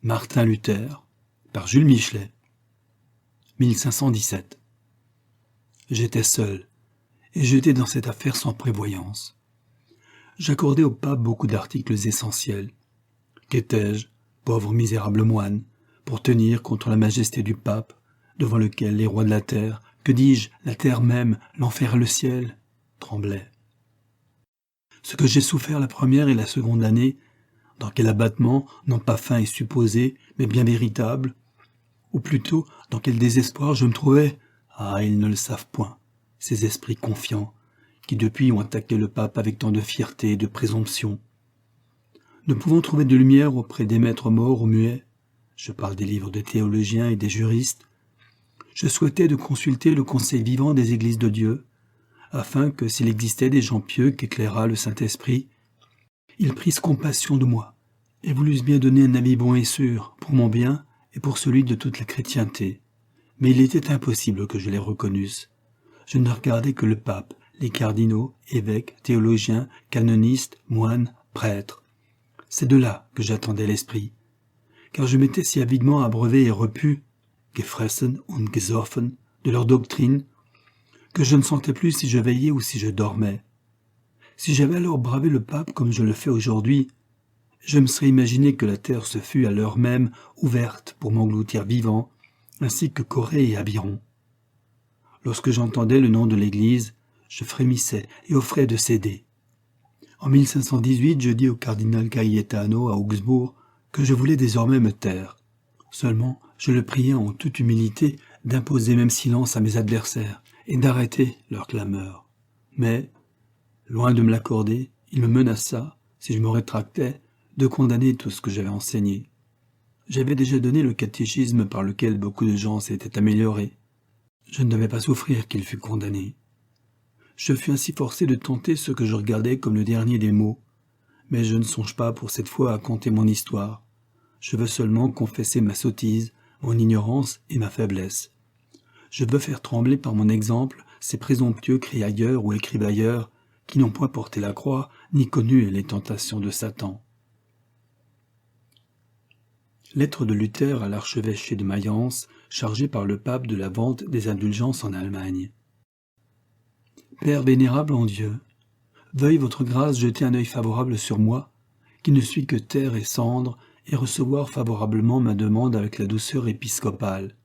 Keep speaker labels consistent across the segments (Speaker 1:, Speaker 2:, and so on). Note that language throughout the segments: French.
Speaker 1: Martin Luther, par Jules Michelet, 1517. J'étais seul, et j'étais dans cette affaire sans prévoyance. J'accordais au pape beaucoup d'articles essentiels. Qu'étais-je, pauvre misérable moine, pour tenir contre la majesté du pape, devant lequel les rois de la terre, que dis-je, la terre même, l'enfer et le ciel, tremblaient. Ce que j'ai souffert la première et la seconde année, dans quel abattement, non pas fin et supposé, mais bien véritable, ou plutôt dans quel désespoir je me trouvais, ah, ils ne le savent point, ces esprits confiants, qui depuis ont attaqué le pape avec tant de fierté et de présomption. Ne pouvant trouver de lumière auprès des maîtres morts ou muets, je parle des livres des théologiens et des juristes, je souhaitais de consulter le conseil vivant des églises de Dieu, afin que, s'il existait des gens pieux qu'éclairât le Saint-Esprit, ils prissent compassion de moi, et voulussent bien donner un avis bon et sûr, pour mon bien et pour celui de toute la chrétienté. Mais il était impossible que je les reconnusse. Je ne regardais que le pape, les cardinaux, évêques, théologiens, canonistes, moines, prêtres. C'est de là que j'attendais l'esprit, car je m'étais si avidement abreuvé et repu, gefressen und gesoffen, de leur doctrine, que je ne sentais plus si je veillais ou si je dormais. Si j'avais alors bravé le pape comme je le fais aujourd'hui, je me serais imaginé que la terre se fût à l'heure même ouverte pour m'engloutir vivant, ainsi que Corée et Abiron. Lorsque j'entendais le nom de l'Église, je frémissais et offrais de céder. En 1518, je dis au cardinal Cayetano à Augsbourg que je voulais désormais me taire. Seulement, je le priais en toute humilité d'imposer même silence à mes adversaires et d'arrêter leurs clameurs. Mais, loin de me l'accorder, il me menaça, si je me rétractais, de condamner tout ce que j'avais enseigné. J'avais déjà donné le catéchisme par lequel beaucoup de gens s'étaient améliorés. Je ne devais pas souffrir qu'il fût condamné. Je fus ainsi forcé de tenter ce que je regardais comme le dernier des maux, mais je ne songe pas pour cette fois à conter mon histoire. Je veux seulement confesser ma sottise, mon ignorance et ma faiblesse. Je veux faire trembler par mon exemple ces présomptueux criailleurs ou écrivailleurs qui n'ont point porté la croix ni connu les tentations de Satan. Lettre de Luther à l'archevêché de Mayence, chargé par le pape de la vente des indulgences en Allemagne. Père vénérable en Dieu, veuille votre grâce jeter un œil favorable sur moi, qui ne suis que terre et cendre, et recevoir favorablement ma demande avec la douceur épiscopale.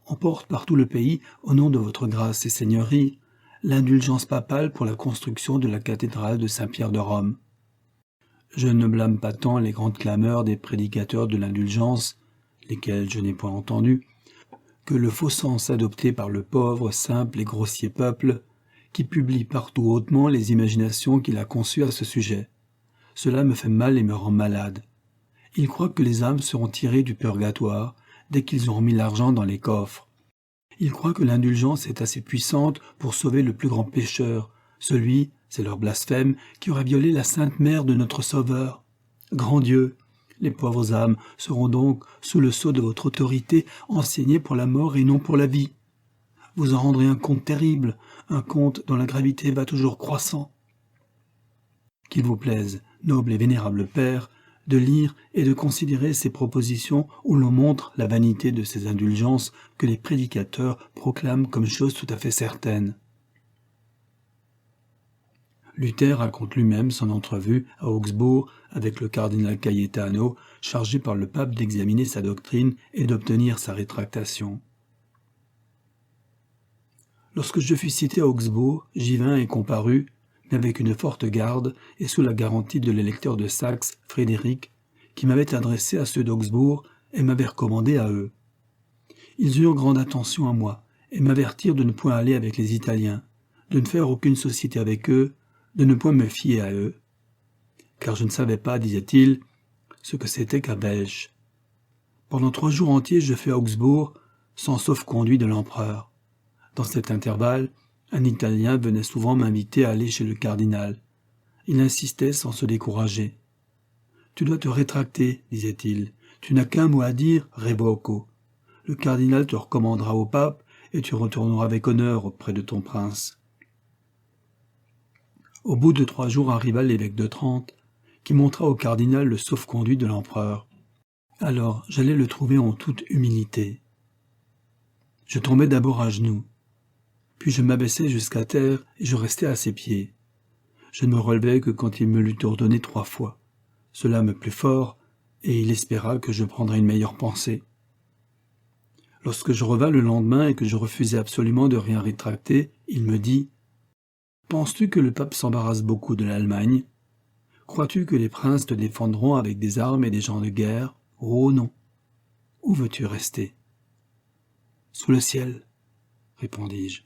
Speaker 1: Emporte par tout le pays, au nom de votre grâce et seigneurie, l'indulgence papale pour la construction de la cathédrale de Saint-Pierre de Rome. Je ne blâme pas tant les grandes clameurs des prédicateurs de l'indulgence, lesquels je n'ai point entendu, que le faux sens adopté par le pauvre, simple et grossier peuple, qui publie partout hautement les imaginations qu'il a conçues à ce sujet. Cela me fait mal et me rend malade. Ils croient que les âmes seront tirées du purgatoire dès qu'ils auront mis l'argent dans les coffres. Ils croient que l'indulgence est assez puissante pour sauver le plus grand pécheur, celui, c'est leur blasphème, qui aura violé la sainte mère de notre Sauveur. Grand Dieu, les pauvres âmes seront donc, sous le sceau de votre autorité, enseignées pour la mort et non pour la vie. Vous en rendrez un compte terrible, un compte dont la gravité va toujours croissant. Qu'il vous plaise, noble et vénérable Père, de lire et de considérer ces propositions où l'on montre la vanité de ces indulgences que les prédicateurs proclament comme chose tout à fait certaine. Luther raconte lui-même son entrevue à Augsbourg avec le cardinal Cayetano, chargé par le pape d'examiner sa doctrine et d'obtenir sa rétractation. Lorsque je fus cité à Augsbourg, j'y vins et comparus, mais avec une forte garde et sous la garantie de l'électeur de Saxe, Frédéric, qui m'avait adressé à ceux d'Augsbourg et m'avait recommandé à eux. Ils eurent grande attention à moi et m'avertirent de ne point aller avec les Italiens, de ne faire aucune société avec eux, de ne point me fier à eux, car je ne savais pas, disait-il, ce que c'était qu'un Belge. Pendant 3 jours entiers, je fus à Augsbourg, sans sauf-conduit de l'empereur. Dans cet intervalle, un Italien venait souvent m'inviter à aller chez le cardinal. Il insistait sans se décourager. « Tu dois te rétracter, disait-il. Tu n'as qu'un mot à dire, revoco. Le cardinal te recommandera au pape et tu retourneras avec honneur auprès de ton prince. » Au bout de 3 jours arriva l'évêque de Trente, qui montra au cardinal le sauf-conduit de l'empereur. Alors j'allais le trouver en toute humilité. Je tombais d'abord à genoux, puis je m'abaissai jusqu'à terre et je restai à ses pieds. Je ne me relevai que quand il me l'eut ordonné 3 fois. Cela me plut fort, et il espéra que je prendrais une meilleure pensée. Lorsque je revins le lendemain et que je refusai absolument de rien rétracter, il me dit « Penses-tu que le pape s'embarrasse beaucoup de l'Allemagne ? Crois-tu que les princes te défendront avec des armes et des gens de guerre ? Oh non. Où veux-tu rester ? » « Sous le ciel, » répondis-je.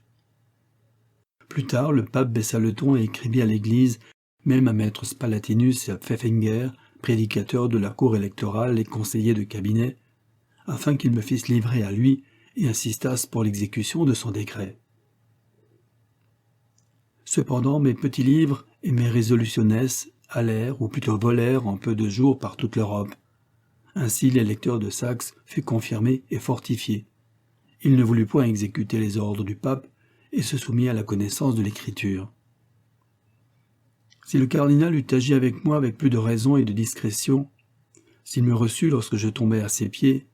Speaker 1: Plus tard, le pape baissa le ton et écrivit à l'église, même à maître Spalatinus et à Pfeffinger, prédicateurs de la cour électorale et conseillers de cabinet, afin qu'ils me fissent livrer à lui et insistassent pour l'exécution de son décret. Cependant, mes petits livres et mes résolutionnes allèrent, ou plutôt volèrent en peu de jours par toute l'Europe. Ainsi l'électeur de Saxe fut confirmé et fortifié. Il ne voulut point exécuter les ordres du pape et se soumit à la connaissance de l'Écriture. Si le cardinal eût agi avec moi avec plus de raison et de discrétion, s'il me reçut lorsque je tombais à ses pieds,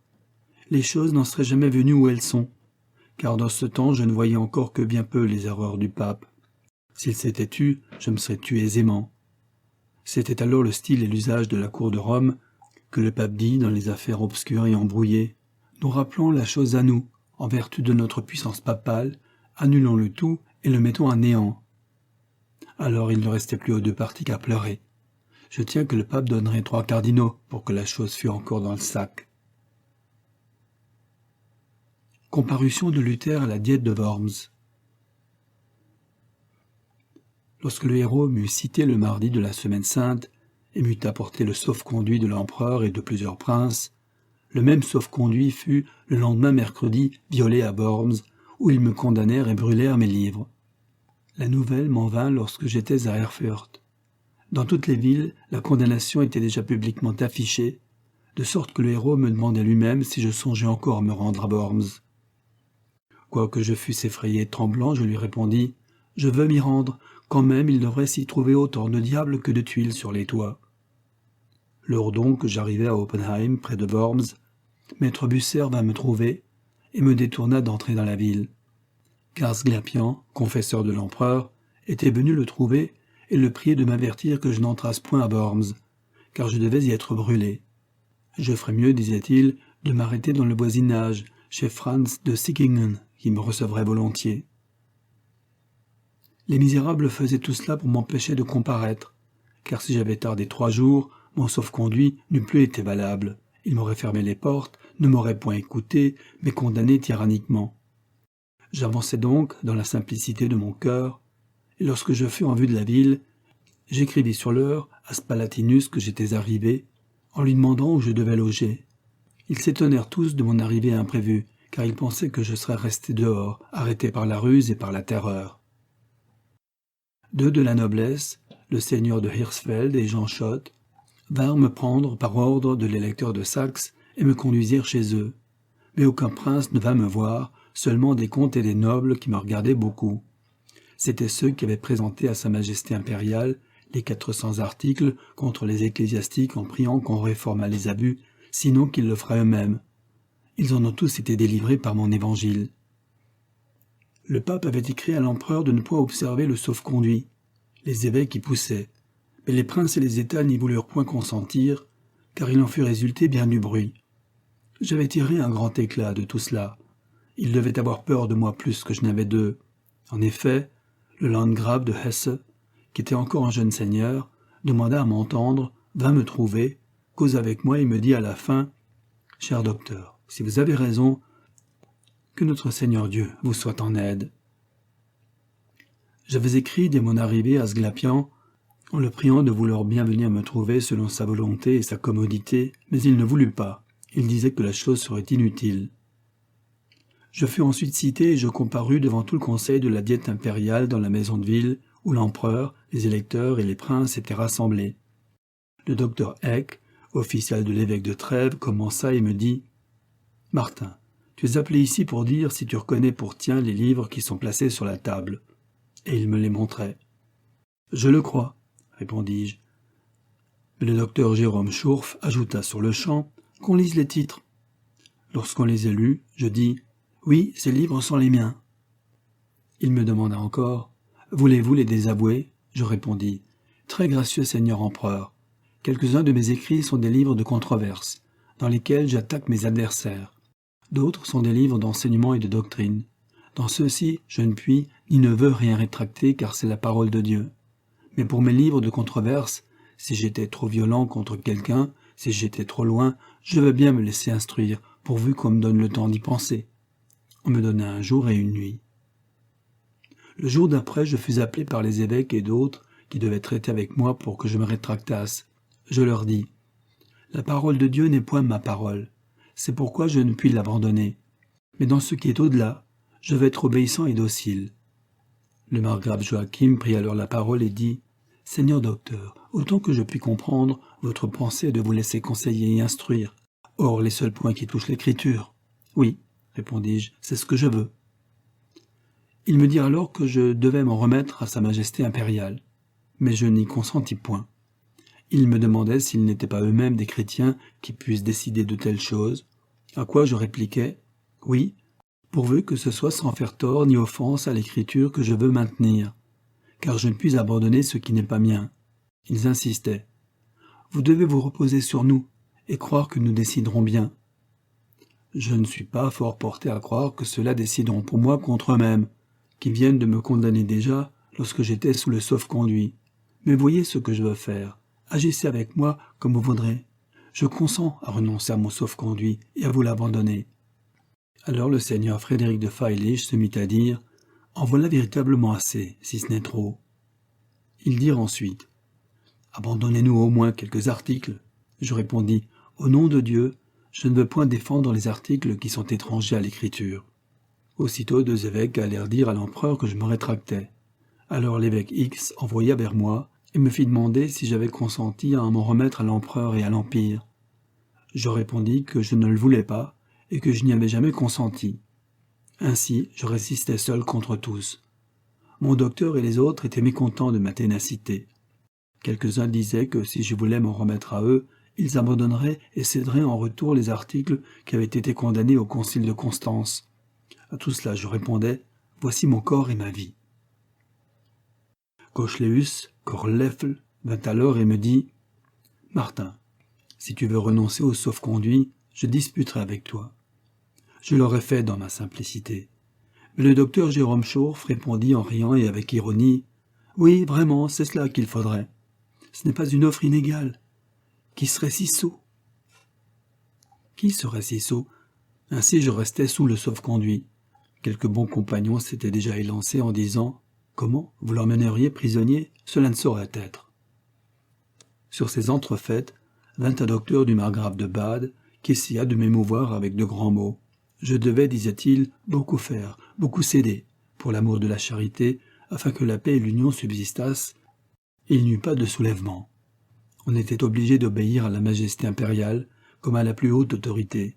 Speaker 1: les choses n'en seraient jamais venues où elles sont, car dans ce temps je ne voyais encore que bien peu les erreurs du pape. S'il s'était tu, je me serais tu aisément. C'était alors le style et l'usage de la cour de Rome que le pape dit dans les affaires obscures et embrouillées. Nous rappelons la chose à nous, en vertu de notre puissance papale, annulons le tout et le mettons à néant. Alors il ne restait plus aux 2 parties qu'à pleurer. Je tiens que le pape donnerait 3 cardinaux pour que la chose fût encore dans le sac. Comparution de Luther à la diète de Worms. Lorsque le héros m'eut cité le mardi de la Semaine Sainte et m'eut apporté le sauf-conduit de l'empereur et de plusieurs princes, le même sauf-conduit fut, le lendemain mercredi, violé à Worms, où ils me condamnèrent et brûlèrent mes livres. La nouvelle m'en vint lorsque j'étais à Erfurt. Dans toutes les villes, la condamnation était déjà publiquement affichée, de sorte que le héros me demandait lui-même si je songeais encore à me rendre à Worms. Quoique je fusse effrayé et tremblant, je lui répondis « Je veux m'y rendre, quand même il devrait s'y trouver autant de diables que de tuiles sur les toits. » Lors donc que j'arrivai à Oppenheim, près de Worms, maître Bucer vint me trouver et me détourna d'entrer dans la ville. Car Sglapian, confesseur de l'empereur, était venu le trouver et le prier de m'avertir que je n'entrasse point à Worms, car je devais y être brûlé. Je ferais mieux, disait-il, de m'arrêter dans le voisinage, chez Franz de Sickingen, qui me recevrait volontiers. Les misérables faisaient tout cela pour m'empêcher de comparaître, car si j'avais tardé 3 jours, mon sauf-conduit n'eût plus été valable. Ils m'auraient fermé les portes, ne m'auraient point écouté, mais condamné tyranniquement. J'avançai donc dans la simplicité de mon cœur, et lorsque je fus en vue de la ville, j'écrivis sur l'heure à Spalatinus que j'étais arrivé, en lui demandant où je devais loger. Ils s'étonnèrent tous de mon arrivée imprévue, car ils pensaient que je serais resté dehors, arrêté par la ruse et par la terreur. 2 de la noblesse, le seigneur de Hirsfeld et Jean Schott, vinrent me prendre par ordre de l'électeur de Saxe et me conduisirent chez eux. Mais aucun prince ne vint me voir, seulement des comtes et des nobles qui me regardaient beaucoup. C'étaient ceux qui avaient présenté à Sa Majesté impériale les 400 articles contre les ecclésiastiques en priant qu'on réformât les abus, sinon qu'ils le feraient eux-mêmes. Ils en ont tous été délivrés par mon évangile. Le pape avait écrit à l'empereur de ne point observer le sauf-conduit. Les évêques y poussaient, mais les princes et les États n'y voulurent point consentir, car il en fut résulté bien du bruit. J'avais tiré un grand éclat de tout cela. Ils devaient avoir peur de moi plus que je n'avais d'eux. En effet, le landgrave de Hesse, qui était encore un jeune seigneur, demanda à m'entendre, vint me trouver, causa avec moi et me dit à la fin « Cher docteur, si vous avez raison, que notre Seigneur Dieu vous soit en aide. » J'avais écrit dès mon arrivée à Sglapian, en le priant de vouloir bien venir me trouver selon sa volonté et sa commodité, mais il ne voulut pas. Il disait que la chose serait inutile. Je fus ensuite cité et je comparus devant tout le conseil de la diète impériale dans la maison de ville, où l'empereur, les électeurs et les princes étaient rassemblés. Le docteur Eck, official de l'évêque de Trèves, commença et me dit « Martin, tu es appelé ici pour dire si tu reconnais pour tiens les livres qui sont placés sur la table. » Et il me les montrait. « Je le crois, » répondis-je. Mais le docteur Jérôme Schurf ajouta sur le champ, qu'on lise les titres. Lorsqu'on les a lus, je dis « Oui, ces livres sont les miens ». Il me demanda encore « Voulez-vous les désavouer ?» Je répondis « Très gracieux Seigneur Empereur, quelques-uns de mes écrits sont des livres de controverse, dans lesquels j'attaque mes adversaires. D'autres sont des livres d'enseignement et de doctrine. Dans ceux-ci, je ne puis ni ne veux rien rétracter car c'est la parole de Dieu. Mais pour mes livres de controverse, si j'étais trop violent contre quelqu'un, si j'étais trop loin, je veux bien me laisser instruire, pourvu qu'on me donne le temps d'y penser. » On me donna un jour et une nuit. Le jour d'après, je fus appelé par les évêques et d'autres qui devaient traiter avec moi pour que je me rétractasse. Je leur dis « La parole de Dieu n'est point ma parole. C'est pourquoi je ne puis l'abandonner. Mais dans ce qui est au-delà, je veux être obéissant et docile. » Le margrave Joachim prit alors la parole et dit « Seigneur docteur, autant que je puis comprendre, votre pensée est de vous laisser conseiller et instruire. Or, les seuls points qui touchent l'écriture. » « Oui, répondis-je, c'est ce que je veux. » Il me dit alors que je devais m'en remettre à sa majesté impériale. Mais je n'y consentis point. Il me demandait s'ils n'étaient pas eux-mêmes des chrétiens qui puissent décider de telles choses, à quoi je répliquais « Oui, pourvu que ce soit sans faire tort ni offense à l'écriture que je veux maintenir, car je ne puis abandonner ce qui n'est pas mien. » Ils insistaient. « Vous devez vous reposer sur nous et croire que nous déciderons bien. » Je ne suis pas fort porté à croire que ceux-là décideront pour moi contre eux-mêmes, qui viennent de me condamner déjà lorsque j'étais sous le sauf-conduit. Mais voyez ce que je veux faire. Agissez avec moi comme vous voudrez. Je consens à renoncer à mon sauf-conduit et à vous l'abandonner. » Alors le seigneur Frédéric de Freilich se mit à dire « En voilà véritablement assez, si ce n'est trop. » Ils dirent ensuite « Abandonnez-nous au moins quelques articles. » Je répondis « Au nom de Dieu, je ne veux point défendre les articles qui sont étrangers à l'écriture. » Aussitôt deux évêques allèrent dire à l'empereur que je me rétractais. Alors l'évêque X envoya vers moi et me fit demander si j'avais consenti à m'en remettre à l'empereur et à l'empire. Je répondis que je ne le voulais pas et que je n'y avais jamais consenti. Ainsi, je résistais seul contre tous. Mon docteur et les autres étaient mécontents de ma ténacité. Quelques-uns disaient que si je voulais m'en remettre à eux, ils abandonneraient et céderaient en retour les articles qui avaient été condamnés au concile de Constance. À tout cela, je répondais « Voici mon corps et ma vie. » Kochleus, Korlefl, vint alors et me dit « Martin, si tu veux renoncer au sauf-conduit, je disputerai avec toi. » Je l'aurais fait dans ma simplicité. Mais le docteur Jérôme Schorf répondit en riant et avec ironie « Oui, vraiment, c'est cela qu'il faudrait. Ce n'est pas une offre inégale. Qui serait si sot ?» Qui serait si sot? Ainsi je restais sous le sauf-conduit. Quelques bons compagnons s'étaient déjà élancés en disant « Comment, vous l'emmèneriez prisonnier? Cela ne saurait être. » Sur ces entrefaites, vint un docteur du margrave de Bade qui essaya de m'émouvoir avec de grands mots. Je devais, disait-il, beaucoup faire, beaucoup céder, pour l'amour de la charité, afin que la paix et l'union subsistassent, et il n'y eut pas de soulèvement. On était obligé d'obéir à la majesté impériale, comme à la plus haute autorité.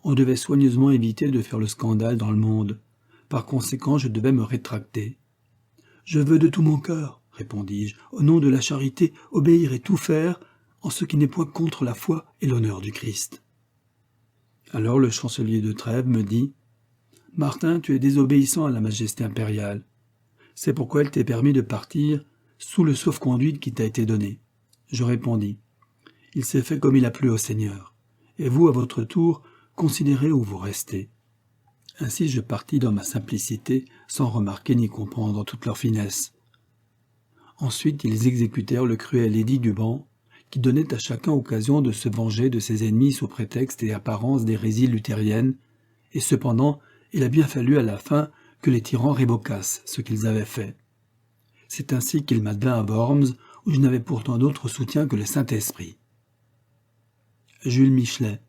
Speaker 1: On devait soigneusement éviter de faire le scandale dans le monde. Par conséquent, je devais me rétracter. « Je veux de tout mon cœur, répondis-je, au nom de la charité, obéir et tout faire, en ce qui n'est point contre la foi et l'honneur du Christ. » Alors le chancelier de Trèves me dit « Martin, tu es désobéissant à la majesté impériale. C'est pourquoi elle t'est permis de partir sous le sauf-conduit qui t'a été donné. » Je répondis « Il s'est fait comme il a plu au Seigneur. Et vous, à votre tour, considérez où vous restez. » Ainsi je partis dans ma simplicité, sans remarquer ni comprendre toute leur finesse. Ensuite ils exécutèrent le cruel édit du ban, qui donnait à chacun occasion de se venger de ses ennemis sous prétexte et apparence d'hérésie luthérienne, et cependant il a bien fallu à la fin que les tyrans révoquassent ce qu'ils avaient fait. C'est ainsi qu'il m'advint à Worms, où je n'avais pourtant d'autre soutien que le Saint-Esprit. Jules Michelet.